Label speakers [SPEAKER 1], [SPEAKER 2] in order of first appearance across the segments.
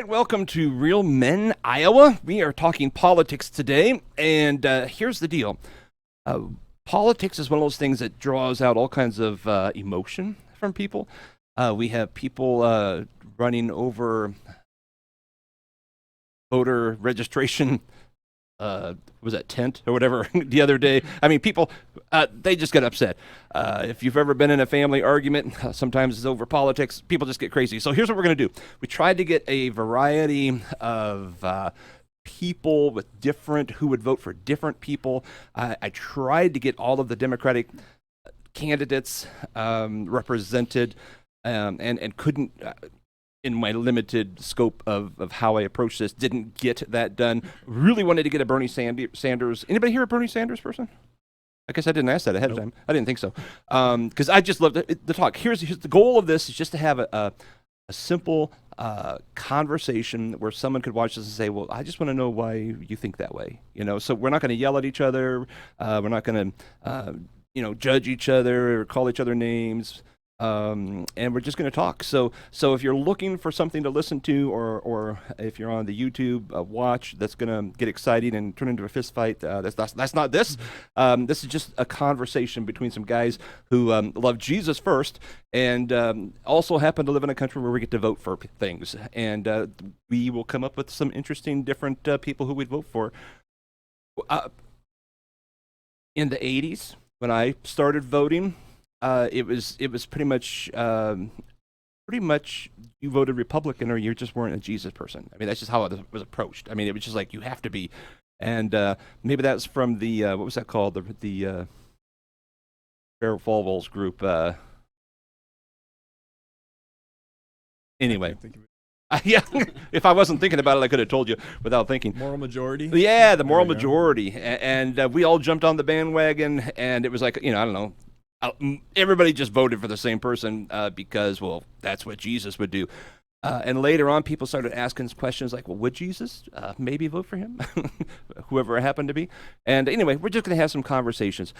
[SPEAKER 1] right, welcome to Real Men, Iowa. We are talking politics today, and here's the deal. Politics is one of those things that draws out all kinds of emotion from people. We have people running over voter registration, was that tent or whatever the other day. I mean, people, they just get upset. If you've ever been in a family argument, sometimes it's over politics, people just get crazy. So here's what we're going to do. We tried to get a variety of people with different, who would vote for different people. I tried to get all of the Democratic candidates represented and couldn't, in my limited scope of how I approach this, didn't get that done. Really wanted to get a Bernie Sanders. Anybody here a Bernie Sanders person? I guess I didn't ask that ahead of time. I didn't think so. Because I just love the talk. Here's the goal of this is just to have a simple conversation where someone could watch this and say, well, I just want to know why you think that way. You know, so we're not going to yell at each other. We're not going to, judge each other or call each other names. And we're just going to talk. So if you're looking for something to listen to, or if you're on the YouTube watch that's going to get excited and turn into a fist fight, that's not this. This is just a conversation between some guys who love Jesus first, and also happen to live in a country where we get to vote for things. And we will come up with some interesting, different people who we'd vote for. In the 80s, when I started voting, it was pretty much you voted Republican or you just weren't a Jesus person. I mean, that's just how it was approached. I mean, it was just like you have to be, and maybe that's from the what was that called, the Bear Falwell's group. Anyway. Yeah, if I wasn't thinking about it, I could have told you without thinking.
[SPEAKER 2] Moral majority?
[SPEAKER 1] Yeah, the moral majority. And we all jumped on the bandwagon, and it was like, I don't know, everybody just voted for the same person because, well, that's what Jesus would do. And later on, people started asking questions like, well, would Jesus maybe vote for him? Whoever it happened to be. And anyway, we're just going to have some conversations.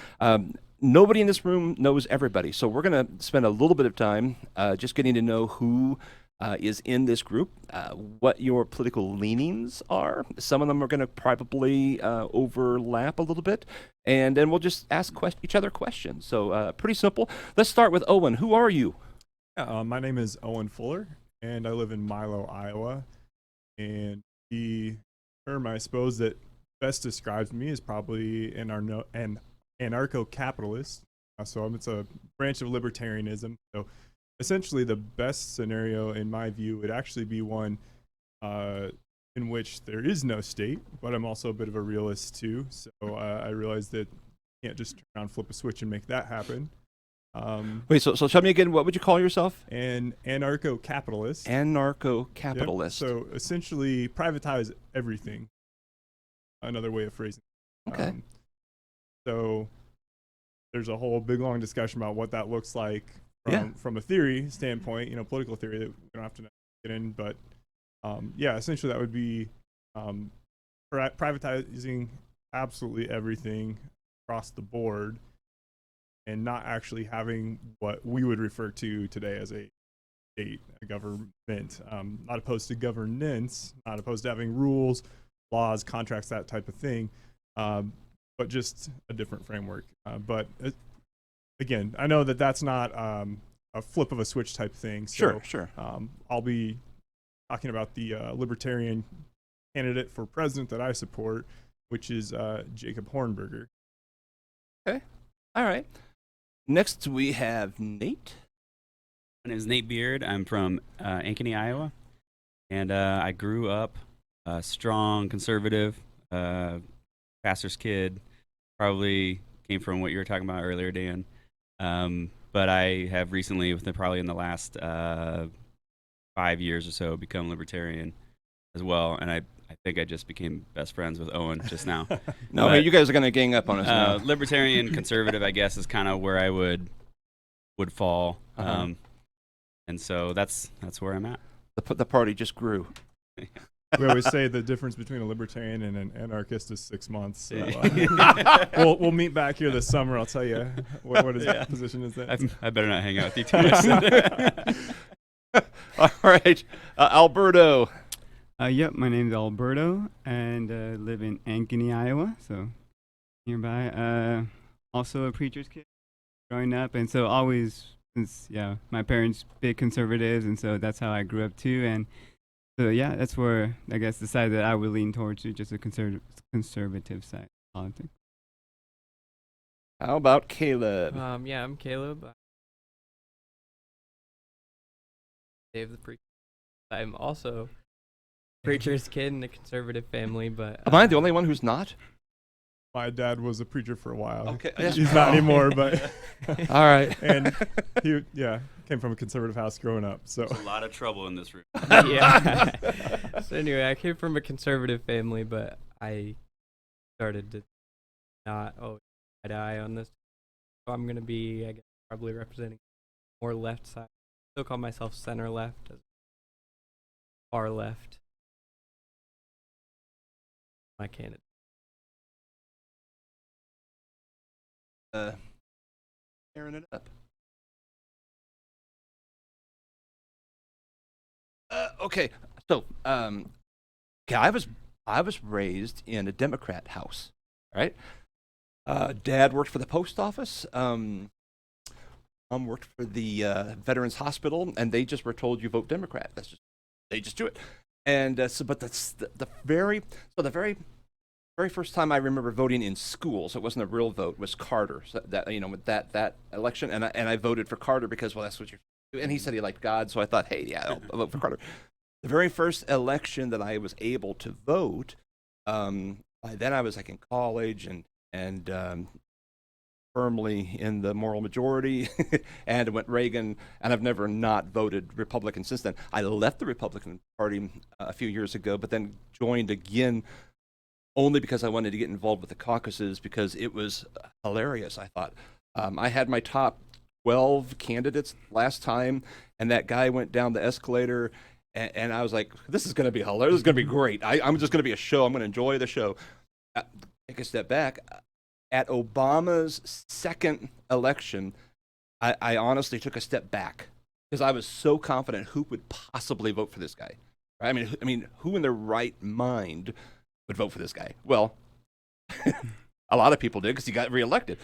[SPEAKER 1] Nobody in this room knows everybody, so we're going to spend a little bit of time just getting to know who is in this group, what your political leanings are. Some of them are going to probably overlap a little bit, and then we'll just ask each other questions. So pretty simple. Let's start with Owen. Who are you?
[SPEAKER 2] My name is Owen Fuller, and I live in Milo, Iowa. And the term, I suppose, that best describes me is probably an anarcho-capitalist. So it's a branch of libertarianism. So essentially, the best scenario, in my view, would actually be one in which there is no state, but I'm also a bit of a realist too. So I realize that you can't just turn around, flip a switch, and make that happen.
[SPEAKER 1] Wait, so tell me again, what would you call yourself?
[SPEAKER 2] An anarcho-capitalist.
[SPEAKER 1] Anarcho-capitalist.
[SPEAKER 2] Yep. So essentially, privatize everything. Another way of phrasing it.
[SPEAKER 1] Okay.
[SPEAKER 2] So there's a whole big, long discussion about what that looks like. From a theory standpoint, political theory that we don't have to get in, but essentially that would be privatizing absolutely everything across the board and not actually having what we would refer to today as a state, a government. Not opposed to governance, not opposed to having rules, laws, contracts, that type of thing, but just a different framework. But again, I know that that's not a flip of a switch type thing. So,
[SPEAKER 1] Sure.
[SPEAKER 2] I'll be talking about the libertarian candidate for president that I support, which is Jacob Hornberger.
[SPEAKER 1] Okay. All right. Next, we have Nate.
[SPEAKER 3] My name is Nate BEAIRD. I'm from Ankeny, Iowa, and I grew up a strong conservative, pastor's kid. Probably came from what you were talking about earlier, Dan. But I have recently, probably in the last 5 years or so, become libertarian as well. And I think I just became best friends with Owen just now.
[SPEAKER 1] No, you guys are going to gang up on us now.
[SPEAKER 3] Libertarian, conservative, I guess, is kind of where I would fall. And so that's where I'm at.
[SPEAKER 1] The party just grew.
[SPEAKER 2] We always say the difference between a libertarian and an anarchist is 6 months. So, we'll meet back here this summer. I'll tell you what his position is.
[SPEAKER 3] I better not hang out with you too much.
[SPEAKER 1] All right, Alberto.
[SPEAKER 4] Yep, my name's Alberto, and live in Ankeny, Iowa, so nearby. Also a preacher's kid growing up, and so always, since my parents big conservatives, and so that's how I grew up too. And so yeah, that's where I guess the side that I would lean towards is just a conservative side of politics.
[SPEAKER 1] How about Caleb?
[SPEAKER 5] Yeah, I'm Caleb. Dave the preacher. I'm also a preacher's kid in a conservative family, but
[SPEAKER 1] Am I the only one who's not?
[SPEAKER 2] My dad was a preacher for a while.
[SPEAKER 1] Okay.
[SPEAKER 2] He's not anymore, but
[SPEAKER 1] All right.
[SPEAKER 2] and he came from a conservative house growing up. So
[SPEAKER 3] There's a lot of trouble in this room.
[SPEAKER 5] yeah. So anyway, I came from a conservative family, but I started to not eye to eye on this. So I'm gonna be, I guess, probably representing more left side. Still call myself center left, as far left. My candidate.
[SPEAKER 1] Tearing it up. Okay, so I was raised in a Democrat house, right? Dad worked for the post office. Mom worked for the Veterans Hospital, and they just were told you vote Democrat. They just do it. And but that's the very first time I remember voting in school, so it wasn't a real vote, was Carter. So that with that election, and I voted for Carter because that's what you're. And he said he liked God, so I thought, hey, yeah, I'll vote for Carter. The very first election that I was able to vote, by then I was like in college and firmly in the moral majority, and went Reagan, and I've never not voted Republican since then. I left the Republican Party a few years ago, but then joined again only because I wanted to get involved with the caucuses because it was hilarious, I thought. I had my top 12 candidates last time, and that guy went down the escalator, and I was like, this is going to be hilarious. This is going to be great. I'm just going to be a show. I'm going to enjoy the show. Take a step back. At Obama's second election, I honestly took a step back because I was so confident who would possibly vote for this guy. Right? I mean, who in their right mind would vote for this guy? Well, a lot of people did because he got reelected.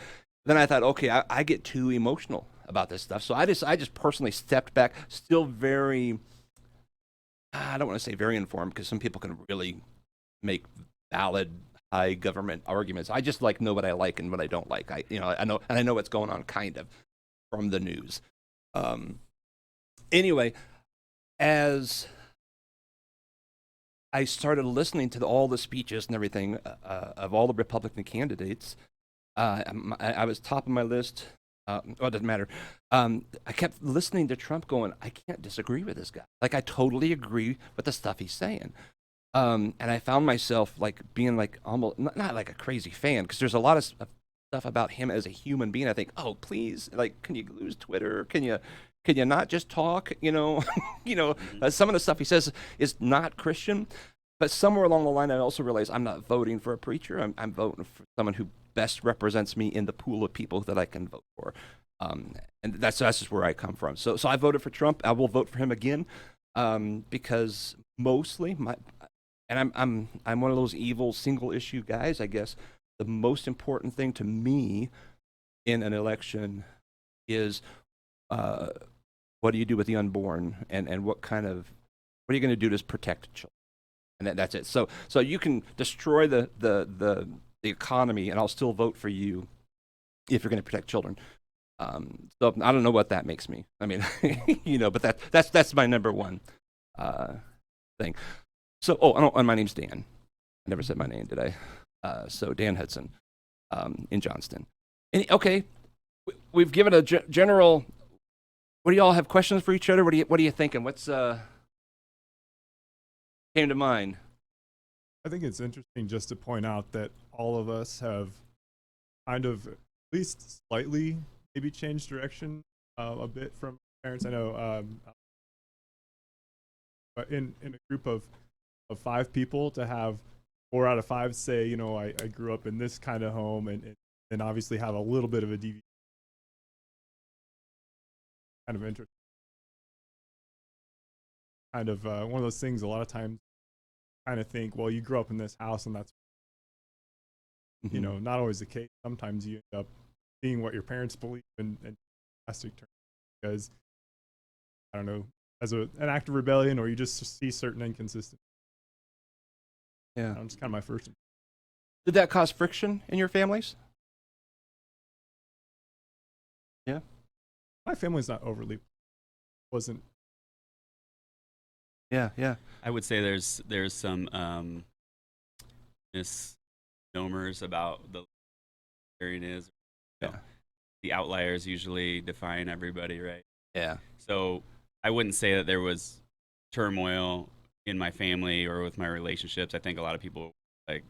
[SPEAKER 1] Then I thought, okay, I get too emotional about this stuff, so I just personally stepped back. Still very, I don't want to say very informed because some people can really make valid high government arguments. I just know what I like and what I don't like. I know what's going on kind of from the news. Anyway, as I started listening to all the speeches and everything of all the Republican candidates, I was top of my list. It doesn't matter. I kept listening to Trump going, I can't disagree with this guy. Like, I totally agree with the stuff he's saying. And I found myself being almost not like a crazy fan, because there's a lot of stuff about him as a human being. I think, oh, please, can you lose Twitter? Can you not just talk? Some of the stuff he says is not Christian. But somewhere along the line, I also realized I'm not voting for a preacher. I'm voting for someone who best represents me in the pool of people that I can vote for. And that's just where I come from. So I voted for Trump. I will vote for him again because mostly I'm one of those evil single issue guys, I guess. The most important thing to me in an election is what do you do with the unborn, and what are you going to do to protect children? And that's it. So you can destroy the economy, and I'll still vote for you if you're going to protect children. So I don't know what that makes me. I mean, but that's my number one thing. So and my name's Dan. I never said my name, did I? So Dan Hudson in Johnston. Okay, we've given a general. What do y'all have questions for each other? What are you thinking? What's came to mind?
[SPEAKER 2] I think it's interesting just to point out that all of us have kind of at least slightly maybe changed direction a bit from parents. I know, but in a group of 5 people, to have 4 out of 5 say, I grew up in this kind of home, and obviously have a little bit of a deviation. Kind of interesting. Kind of one of those things. A lot of times, kind of think, well, you grew up in this house and that's, you
[SPEAKER 1] Mhm.
[SPEAKER 2] know, not always the case. Sometimes you end up being what your parents believe in drastic terms because, I don't know, as an act of rebellion, or you just see certain inconsistencies.
[SPEAKER 1] Yeah.
[SPEAKER 2] It's kind of my first.
[SPEAKER 1] Did that cause friction in your families? Yeah.
[SPEAKER 2] My family's not overly, wasn't.
[SPEAKER 1] Yeah. Yeah.
[SPEAKER 3] I would say there's some misnomers about the libertarian is. You know,
[SPEAKER 1] Yeah.
[SPEAKER 3] the outliers usually define everybody, right?
[SPEAKER 1] Yeah.
[SPEAKER 3] So I wouldn't say that there was turmoil in my family or with my relationships. I think a lot of people like,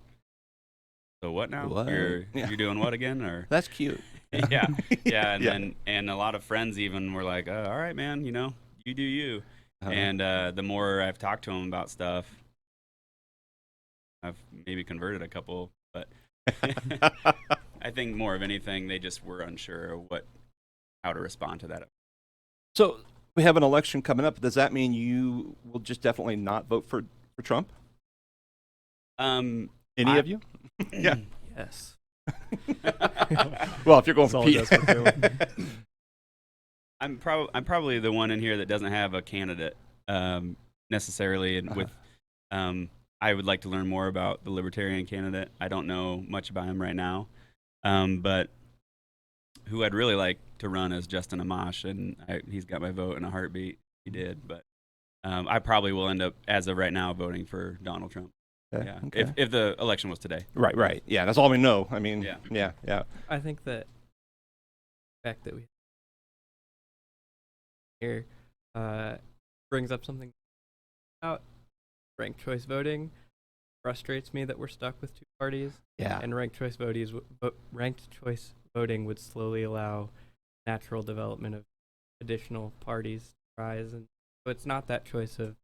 [SPEAKER 3] so what now?
[SPEAKER 1] What?
[SPEAKER 3] You're
[SPEAKER 1] Yeah.
[SPEAKER 3] you're doing what again? Or
[SPEAKER 1] That's cute.
[SPEAKER 3] yeah, yeah, and
[SPEAKER 1] Yeah.
[SPEAKER 3] then and a lot of friends even were like, all right, man, you know, you do you.
[SPEAKER 1] Uh-huh.
[SPEAKER 3] And the more I've talked to them about stuff, I've maybe converted a couple, but I think more of anything, they just were unsure of how to respond to that.
[SPEAKER 1] So we have an election coming up. Does that mean you will just definitely not vote for Trump? Any of you? Yeah.
[SPEAKER 5] Yes.
[SPEAKER 1] Well, if you're going
[SPEAKER 2] It's
[SPEAKER 1] for
[SPEAKER 2] all
[SPEAKER 1] Pete.
[SPEAKER 2] desperate
[SPEAKER 3] I'm probably the one in here that doesn't have a candidate necessarily, and with I would like to learn more about the Libertarian candidate. I don't know much about him right now, but who I'd really like to run is Justin Amash, and he's got my vote in a heartbeat. He did, but I probably will end up, as of right now, voting for Donald Trump.
[SPEAKER 1] Okay,
[SPEAKER 3] Yeah,
[SPEAKER 1] okay.
[SPEAKER 3] if the election was today.
[SPEAKER 1] Right. Yeah, that's all we know. I mean,
[SPEAKER 3] Yeah.
[SPEAKER 1] yeah.
[SPEAKER 5] I think that the fact that we here brings up something about ranked choice voting. Frustrates me that we're stuck with two parties.
[SPEAKER 1] Yeah.
[SPEAKER 5] And ranked choice voting would slowly allow natural development of additional parties to rise. And so it's not that choice of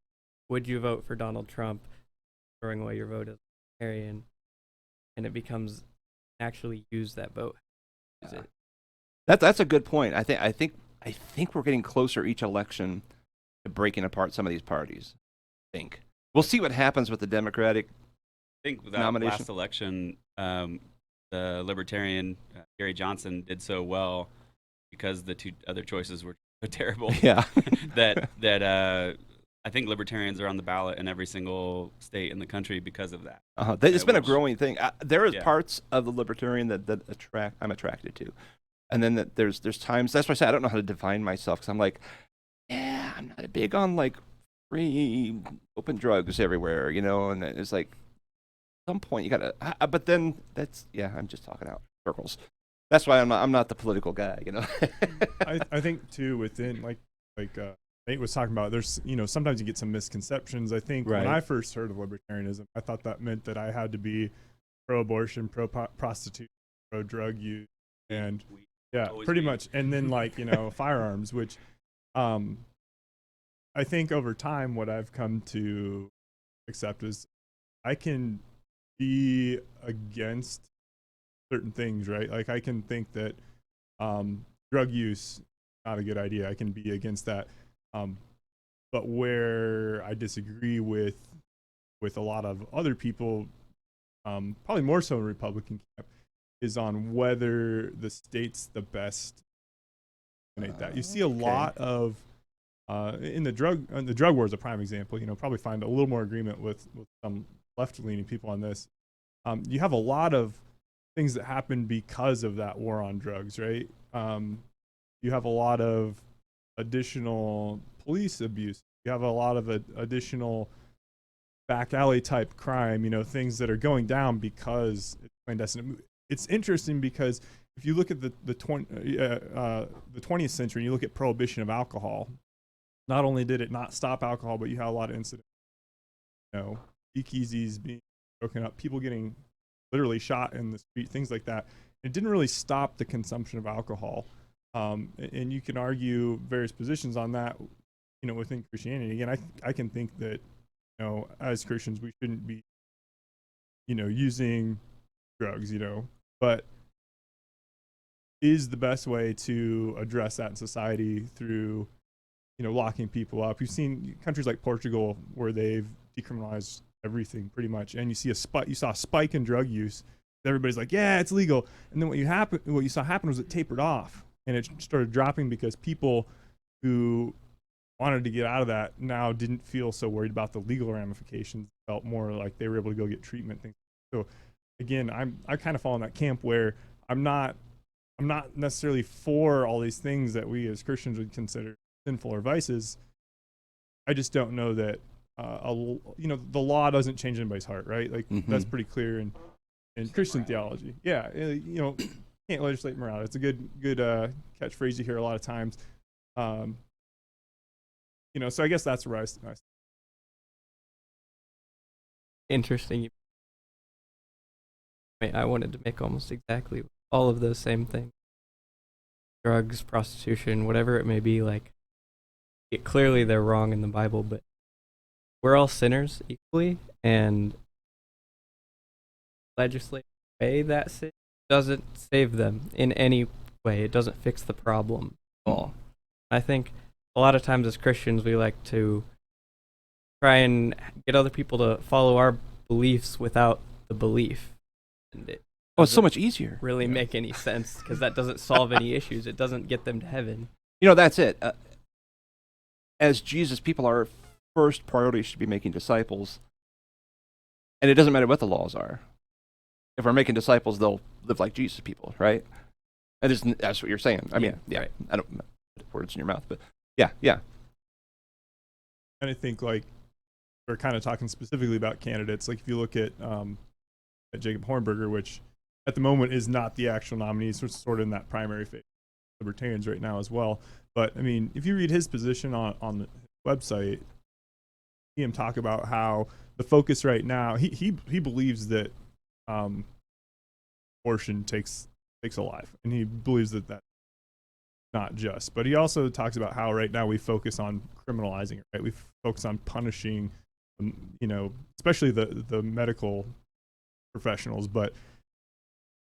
[SPEAKER 5] would you vote for Donald Trump, throwing away your vote as a libertarian, and it becomes actually use that vote. Use it.
[SPEAKER 1] That's a good point. I think we're getting closer each election to breaking apart some of these parties. I think we'll see what happens with the Democratic.
[SPEAKER 3] I think that
[SPEAKER 1] Nomination.
[SPEAKER 3] last election, the Libertarian Gary Johnson did so well because the two other choices were terrible.
[SPEAKER 1] Yeah.
[SPEAKER 3] that I think Libertarians are on the ballot in every single state in the country because of that.
[SPEAKER 1] It's been a
[SPEAKER 3] which-
[SPEAKER 1] growing thing. There is
[SPEAKER 3] Yeah.
[SPEAKER 1] parts of the Libertarian that I'm attracted to, and then there's times. That's why I say I don't know how to define myself, because I'm like, yeah, I'm not big on like free open drugs everywhere, you know. And it's like, at some point you gotta. But then I'm just talking out circles. That's why I'm not the political guy, you know.
[SPEAKER 2] I think too, within like Nate was talking about, there's, you know, sometimes you get some misconceptions. I think
[SPEAKER 1] Right.
[SPEAKER 2] when I first heard of libertarianism, I thought that meant that I had to be pro-abortion, pro-prostitution, pro-drug use, and yeah,
[SPEAKER 3] Always
[SPEAKER 2] pretty
[SPEAKER 3] be.
[SPEAKER 2] much. And then like, you know, firearms, which I think over time what I've come to accept is I can be against certain things, right? Like I can think that drug use not a good idea. I can be against that. But where I disagree with a lot of other people, probably more so in Republican camp, is on whether the state's the best. That you see a lot of in the drug war is a prime example. You know, probably find a little more agreement with some left-leaning people on this. You have a lot of things that happen because of that war on drugs, right? You have a lot of additional police abuse. You have a lot of additional back alley type crime, you know, things that are going down because it's clandestine. It's interesting because if you look at the 20th century and you look at prohibition of alcohol, not only did it not stop alcohol, but you had a lot of incidents, you know, speakeasies being broken up, people getting literally shot in the street, things like that. It didn't really stop the consumption of alcohol. And you can argue various positions on that, you know, within Christianity. And I can think that, you know, as Christians, we shouldn't be, you know, using drugs, you know, but is the best way to address that in society through, you know, locking people up. You've seen countries like Portugal where they've decriminalized everything pretty much. And you saw a spike in drug use. Everybody's like, yeah, it's legal. And then what you saw happen was it tapered off, and it started dropping because people who wanted to get out of that now didn't feel so worried about the legal ramifications, felt more like they were able to go get treatment things. So again, I kind of fall in that camp where I'm not necessarily for all these things that we as Christians would consider sinful or vices. I just don't know that the law doesn't change anybody's heart, right? Like that's pretty clear in Christian theology. Yeah, can't legislate morality. It's a good catchphrase you hear a lot of times. So I guess that's where I
[SPEAKER 5] Interesting. I wanted to make almost exactly all of those same things. Drugs, prostitution, whatever it may be, like, clearly they're wrong in the Bible, but we're all sinners equally, and legislate away that sin doesn't save them in any way. It doesn't fix the problem at all. I think a lot of times as Christians, we like to try and get other people to follow our beliefs without the belief. And it
[SPEAKER 1] Oh, it's so much easier.
[SPEAKER 5] really make any sense, because that doesn't solve any issues. It doesn't get them to heaven.
[SPEAKER 1] That's it. As Jesus, people, our first priority should be making disciples. And it doesn't matter what the laws are. If we're making disciples, they'll live like Jesus people, right? And that's what you're saying. I mean, yeah.
[SPEAKER 5] Right.
[SPEAKER 1] I don't put words in your mouth, but yeah.
[SPEAKER 2] And I think, like, we're kind of talking specifically about candidates. Like, if you look at Jacob Hornberger, which at the moment is not the actual nominee, so it's sort of in that primary phase. Libertarians right now as well. But I mean, if you read his position on the website, see him talk about how the focus right now, he believes that abortion takes a life, and he believes that that's not just. But he also talks about how right now we focus on criminalizing it, right? We focus on punishing, especially the medical professionals, but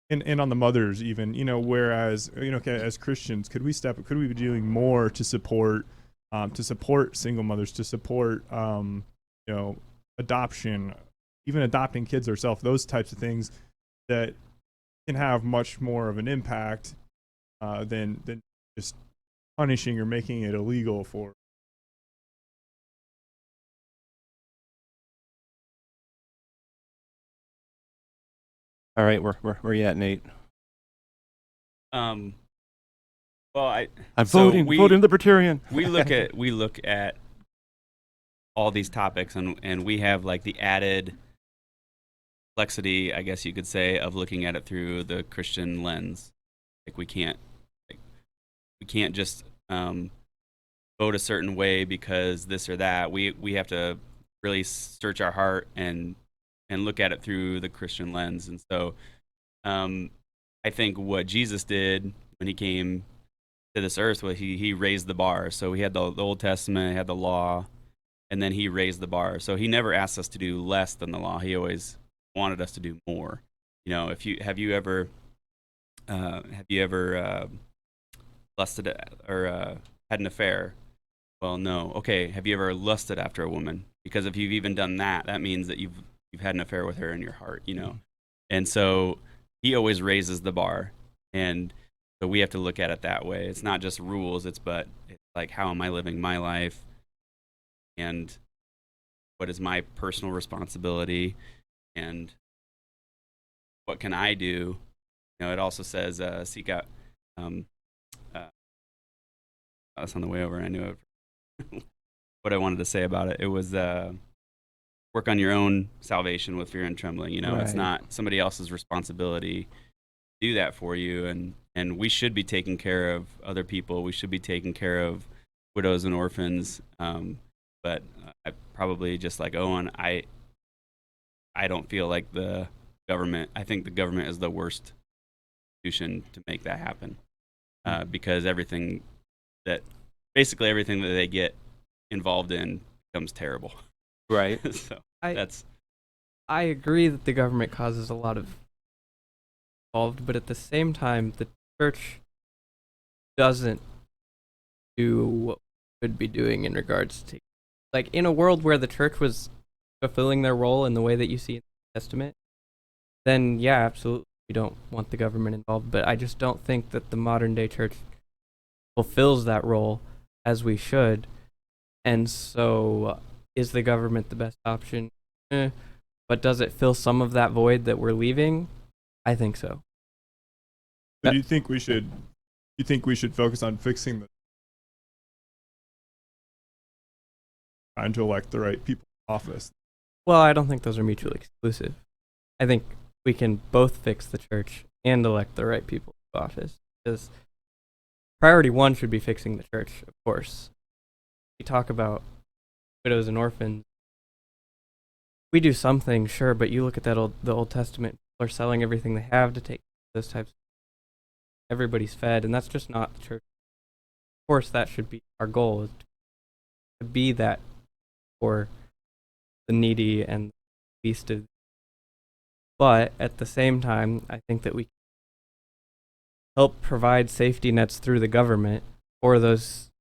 [SPEAKER 2] and on the mothers even, whereas as Christians, could we be doing more to support single mothers, to support adoption, even adopting kids ourselves, those types of things that can have much more of an impact than just punishing or making it illegal for.
[SPEAKER 1] All right, where you at, Nate?
[SPEAKER 3] Well,
[SPEAKER 1] I'm
[SPEAKER 3] so
[SPEAKER 1] voting Libertarian.
[SPEAKER 3] we look at all these topics, and we have like the added complexity, I guess you could say, of looking at it through the Christian lens. Like we can't just vote a certain way because this or that. We have to really search our heart and look at it through the Christian lens. And so I think what Jesus did when he came to this earth was he raised the bar. So he had the Old Testament, he had the law, and then he raised the bar. So he never asked us to do less than the law. He always wanted us to do more. Have you ever lusted or had an affair? Well, no. Okay, have you ever lusted after a woman? Because if you've even done that, that means that you've had an affair with her in your heart, And so he always raises the bar, and so we have to look at it that way. It's not just rules, it's like, how am I living my life, and what is my personal responsibility, and what can I do? It also says seek out. That's on the way over, and I knew what I wanted to say about it. It was work on your own salvation with fear and trembling.
[SPEAKER 1] Right.
[SPEAKER 3] It's not somebody else's responsibility to do that for you. And we should be taking care of other people. We should be taking care of widows and orphans. But I probably, just like Owen, I don't feel like the government. I think the government is the worst institution to make that happen, because basically everything that they get involved in becomes terrible.
[SPEAKER 1] Right.
[SPEAKER 3] So
[SPEAKER 5] I agree that the government causes a lot of involved, but at the same time, the church doesn't do what it should be doing in regards to, like, in a world where the church was fulfilling their role in the way that you see in the Testament, then yeah, absolutely, we don't want the government involved. But I just don't think that the modern day church fulfills that role as we should. And so, is the government the best option? But does it fill some of that void that we're leaving? I think so.
[SPEAKER 2] So do you think we should? You think we should focus on fixing the trying to elect the right people in office?
[SPEAKER 5] Well, I don't think those are mutually exclusive. I think we can both fix the church and elect the right people to office. Because priority one should be fixing the church, of course. We talk about widows and orphans. We do some things, sure, but you look at the Old Testament, people are selling everything they have to take those types of things. Everybody's fed, and that's just not the church. Of course, that should be our goal, is to be that for the needy and the least of. But at the same time, I think that we can help provide safety nets through the government for those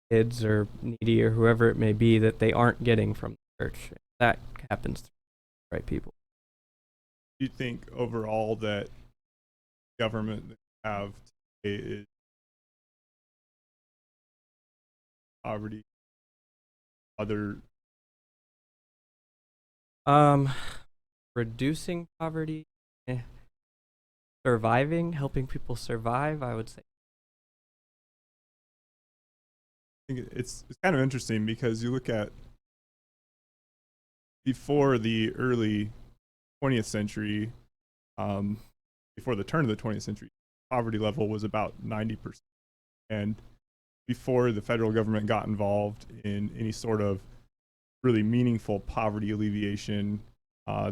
[SPEAKER 5] kids or needy or whoever it may be that they aren't getting from the church. That happens through the right people.
[SPEAKER 2] Do you think overall that government that we have today is poverty, other
[SPEAKER 5] Reducing poverty, surviving, helping people survive, I would say.
[SPEAKER 2] I think it's kind of interesting because you look at before the early 20th century, before the turn of the 20th century, poverty level was about 90%. And before the federal government got involved in any sort of really meaningful poverty alleviation,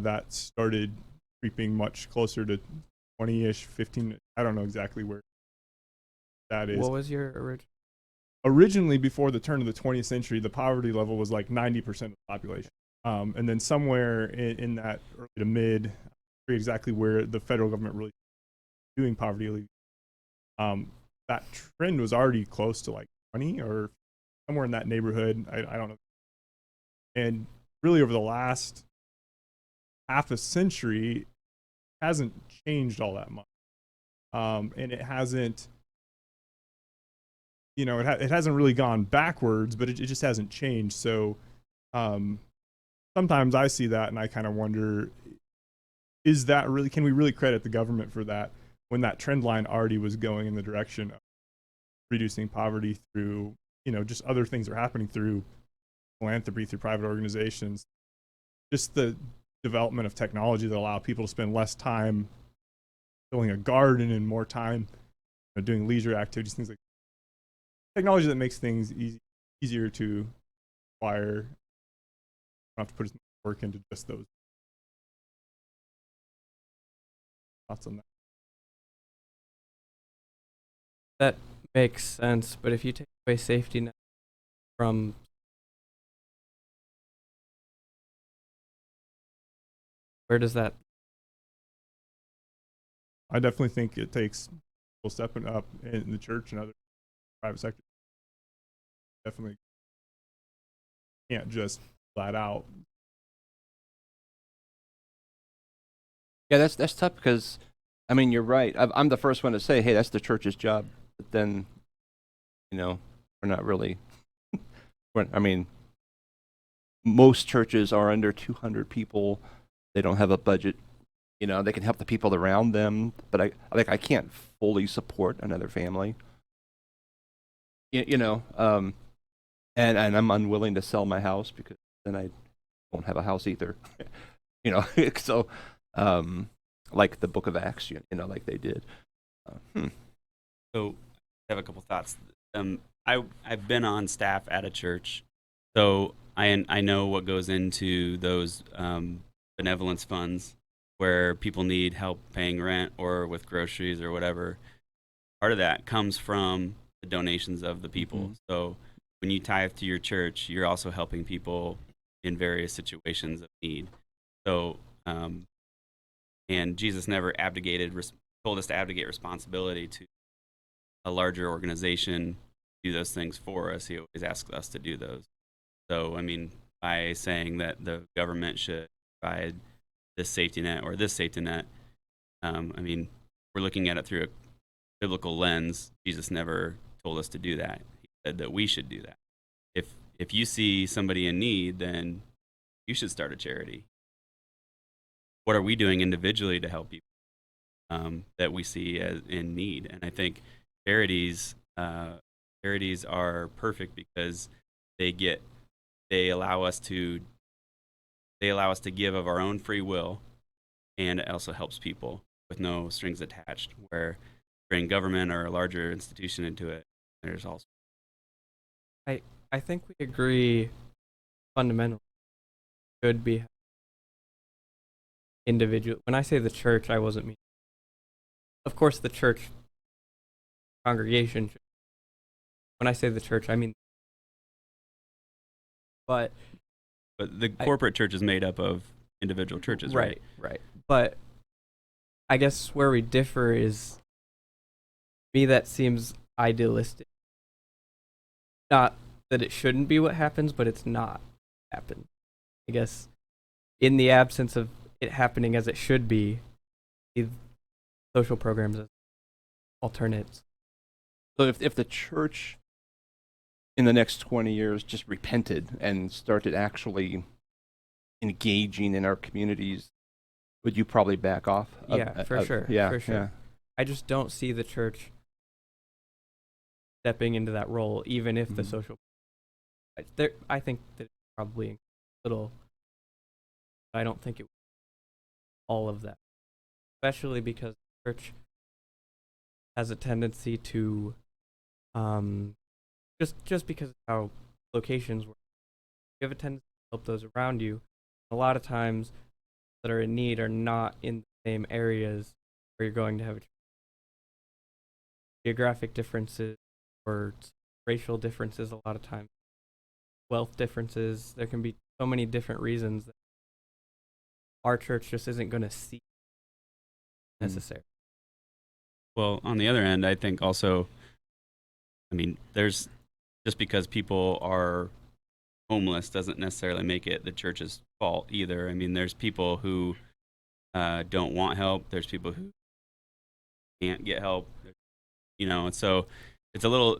[SPEAKER 2] that started creeping much closer to 20-ish, 15. I don't know exactly where that is.
[SPEAKER 5] What was your original?
[SPEAKER 2] Originally, before the turn of the 20th century, the poverty level was like 90% of the population. And then somewhere in that early to mid, I forget exactly where the federal government really doing poverty alleviation, that trend was already close to like 20 or somewhere in that neighborhood. I don't know. And really over the last half a century, it hasn't changed all that much. And it hasn't, you know, it hasn't really gone backwards, but it just hasn't changed. So sometimes I see that and I kind of wonder, is that really, can we really credit the government for that when that trend line already was going in the direction of reducing poverty through, you know, just other things are happening through philanthropy, through private organizations, just the development of technology that allow people to spend less time filling a garden and more time doing leisure activities, things like that. Technology that makes things easier to acquire. You don't have to put as much work into just those. Thoughts on that?
[SPEAKER 5] That makes sense, but if you take away safety net from where does that?
[SPEAKER 2] I definitely think it takes people stepping up in the church and other private sector. Definitely can't just flat out.
[SPEAKER 1] Yeah, that's tough because, I mean, you're right. I'm the first one to say, hey, that's the church's job. But then, you know, we're not really. I mean, most churches are under 200 people. They don't have a budget. You know, they can help the people around them, but I can't fully support another family. You know, and I'm unwilling to sell my house because then I won't have a house either. You know, so like the Book of Acts, you know, like they did.
[SPEAKER 3] So I have a couple thoughts. I've been on staff at a church, so I know what goes into those benevolence funds where people need help paying rent or with groceries or whatever. Part of that comes from the donations of the people. Mm-hmm. So when you tithe to your church, you're also helping people in various situations of need. So, and Jesus never told us to abdicate responsibility to a larger organization do those things for us. He always asks us to do those. So, I mean, by saying that the government should provide this safety net or this safety net. I mean, we're looking at it through a biblical lens. Jesus never told us to do that. He said that we should do that. If you see somebody in need, then you should start a charity. What are we doing individually to help people that we see as in need? And I think charities are perfect because they allow us to give of our own free will, and it also helps people with no strings attached. Where bring government or a larger institution into it, there's also.
[SPEAKER 5] I think we agree fundamentally should be individual. When I say the church, I wasn't meaning. Of course, the church congregation. When I say the church, I mean. But
[SPEAKER 3] the corporate church is made up of individual churches, right?
[SPEAKER 5] Right. But I guess where we differ is, me, that seems idealistic. Not that it shouldn't be what happens, but it's not happened. I guess in the absence of it happening as it should be, social programs as alternates.
[SPEAKER 1] So if the church in the next 20 years just repented and started actually engaging in our communities, would you probably back off?
[SPEAKER 5] Yeah, for sure.
[SPEAKER 1] Yeah,
[SPEAKER 5] for sure.
[SPEAKER 1] yeah.
[SPEAKER 5] I just don't see the church stepping into that role, even if the social. I think that it's probably a little. I don't think it. All of that, especially because the church has a tendency to, just because of how locations work, you have a tendency to help those around you. A lot of times, that are in need are not in the same areas where you're going to have a church. Geographic differences or racial differences. A lot of times, wealth differences. There can be so many different reasons that our church just isn't going to see necessary.
[SPEAKER 3] Well, on the other end, I think also, I mean, there's just because people are homeless doesn't necessarily make it the church's fault either. I mean, there's people who don't want help. There's people who can't get help, and so it's a little,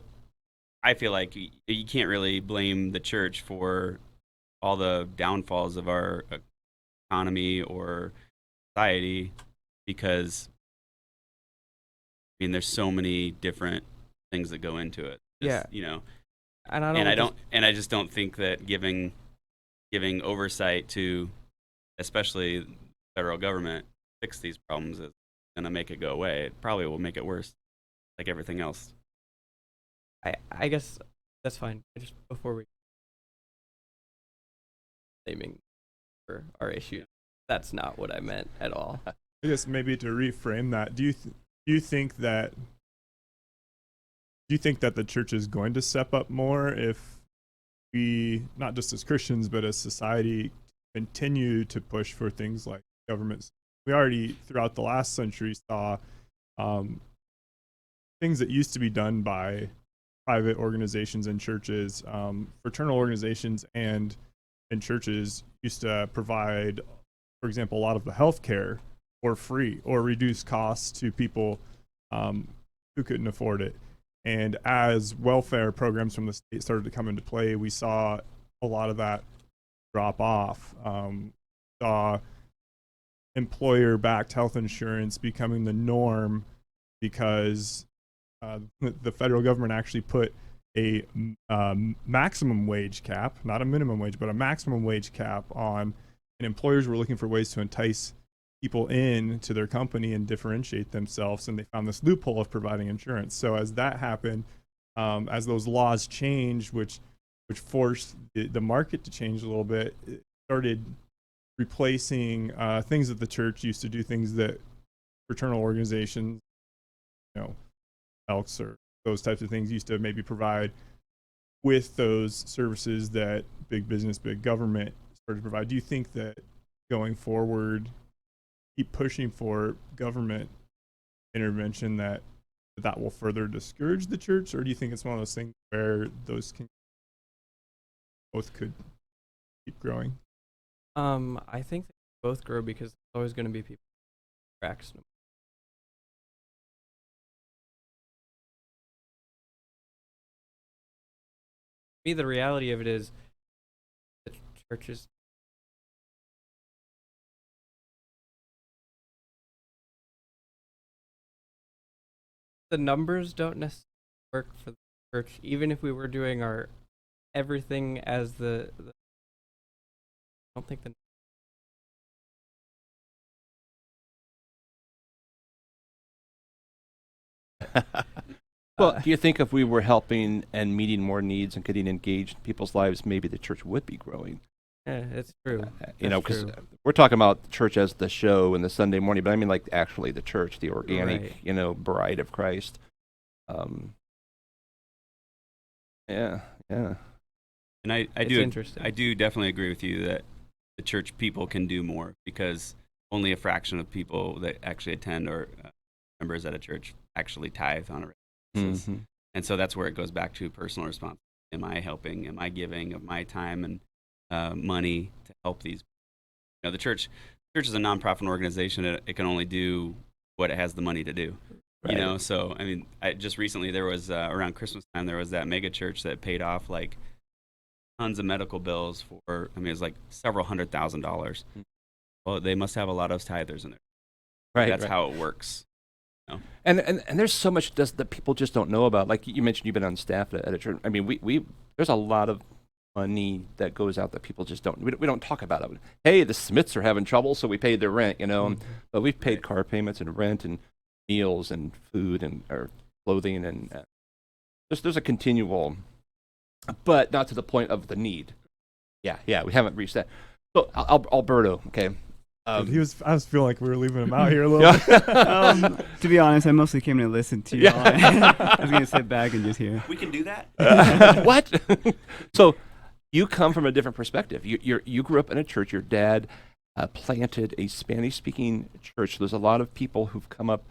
[SPEAKER 3] I feel like you can't really blame the church for all the downfalls of our economy or society, because I mean, there's so many different things that go into it.
[SPEAKER 5] Yeah.
[SPEAKER 3] And I just don't think that giving oversight to, especially the federal government, fix these problems is going to make it go away. It probably will make it worse, like everything else.
[SPEAKER 5] I guess that's fine. Just before we naming for our issue, that's not what I meant at all.
[SPEAKER 2] I guess maybe to reframe that, do you think that the church is going to step up more if we, not just as Christians but as society, continue to push for things like government? We already throughout the last century saw things that used to be done by private organizations and churches, fraternal organizations and churches used to provide, for example, a lot of the health care for free or reduce costs to people who couldn't afford it. And as welfare programs from the state started to come into play, we saw a lot of that drop off. Saw employer-backed health insurance becoming the norm because the federal government actually put a maximum wage cap, not a minimum wage, but a maximum wage cap on, and employers were looking for ways to entice people in to their company and differentiate themselves, and they found this loophole of providing insurance. So as that happened, as those laws changed, which forced the market to change a little bit, it started replacing things that the church used to do, things that fraternal organizations, Elks or those types of things used to maybe provide, with those services that big business, big government started to provide. Do you think that going forward, keep pushing for government intervention that will further discourage the church, or do you think it's one of those things where those both could keep growing?
[SPEAKER 5] I think they both grow because there's always going to be people who cracks. Me, the reality of it is the churches. The numbers don't necessarily work for the church, even if we were doing our everything as I don't think the
[SPEAKER 1] Well, do you think if we were helping and meeting more needs and getting engaged in people's lives, maybe the church would be growing?
[SPEAKER 5] yeah, it's true.
[SPEAKER 1] You know, because
[SPEAKER 5] true.
[SPEAKER 1] we're talking about the church as the show and the Sunday morning, but I mean like actually the church, the organic,
[SPEAKER 5] Right.
[SPEAKER 1] you know, bride of Christ. Yeah, yeah.
[SPEAKER 3] And I
[SPEAKER 5] It's
[SPEAKER 3] do
[SPEAKER 5] interesting.
[SPEAKER 3] I do definitely agree with you that the church people can do more because only a fraction of people that actually attend or members at a church actually tithe on a regular basis.
[SPEAKER 1] Mhm.
[SPEAKER 3] And so that's where it goes back to personal responsibility. Am I helping? Am I giving of my time and money to help these? You know, the church is a nonprofit organization. It can only do what it has the money to do.
[SPEAKER 1] Right.
[SPEAKER 3] You know, so I mean, just recently there was around Christmas time there was that mega church that paid off like tons of medical bills for. I mean, it was like several $100,000.
[SPEAKER 1] Mm.
[SPEAKER 3] Well, they must have a lot of tithers in there.
[SPEAKER 1] Right.
[SPEAKER 3] That's
[SPEAKER 1] right.
[SPEAKER 3] how it works.
[SPEAKER 1] And there's so much that people just don't know about. Like you mentioned, you've been on staff at a church. I mean, we there's a lot of money that goes out that people just don't. We don't talk about it. Hey, the Smiths are having trouble, so we paid their rent. You know, but we've paid
[SPEAKER 3] Right.
[SPEAKER 1] car payments and rent and meals and food and or clothing and there's a continual, but not to the point of the need. Yeah, we haven't reached that. So Alberto, okay.
[SPEAKER 2] I was feeling like we were leaving him out here a little bit.
[SPEAKER 4] To be honest, I mostly came to listen to you all. I was going to sit back and just hear.
[SPEAKER 3] We can do that.
[SPEAKER 1] What? So you come from a different perspective. You grew up in a church. Your dad planted a Spanish-speaking church. There's a lot of people who've come up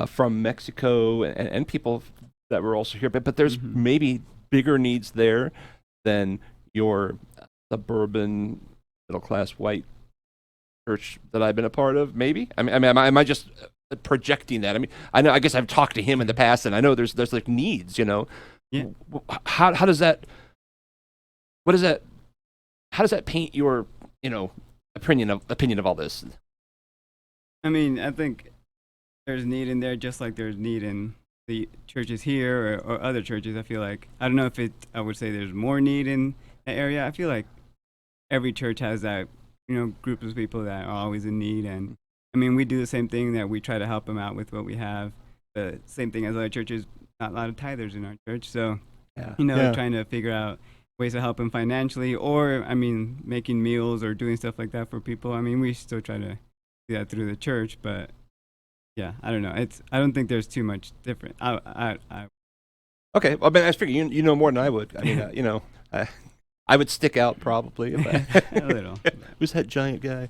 [SPEAKER 1] from Mexico and people that were also here. But there's maybe bigger needs there than your suburban middle-class white church that I've been a part of. Maybe. I mean, am I just projecting that? I mean, I know. I guess I've talked to him in the past, and I know there's like needs. You know.
[SPEAKER 4] Yeah.
[SPEAKER 1] How does that? What is that? How does that paint your opinion of all this?
[SPEAKER 4] I mean, I think there's need in there just like there's need in the churches here or other churches. I feel like, I don't know if I would say there's more need in that area. I feel like every church has that, group of people that are always in need. And I mean, we do the same thing, that we try to help them out with what we have. The same thing as other churches, not a lot of tithers in our church. So, trying to figure out ways to help them financially, or, I mean, making meals or doing stuff like that for people. I mean, we still try to do that through the church, but yeah, I don't know. I don't think there's too much different.
[SPEAKER 1] Okay, well, I mean, I figure you know more than I would. I mean, I would stick out probably. If
[SPEAKER 4] a little.
[SPEAKER 1] Who's that giant guy?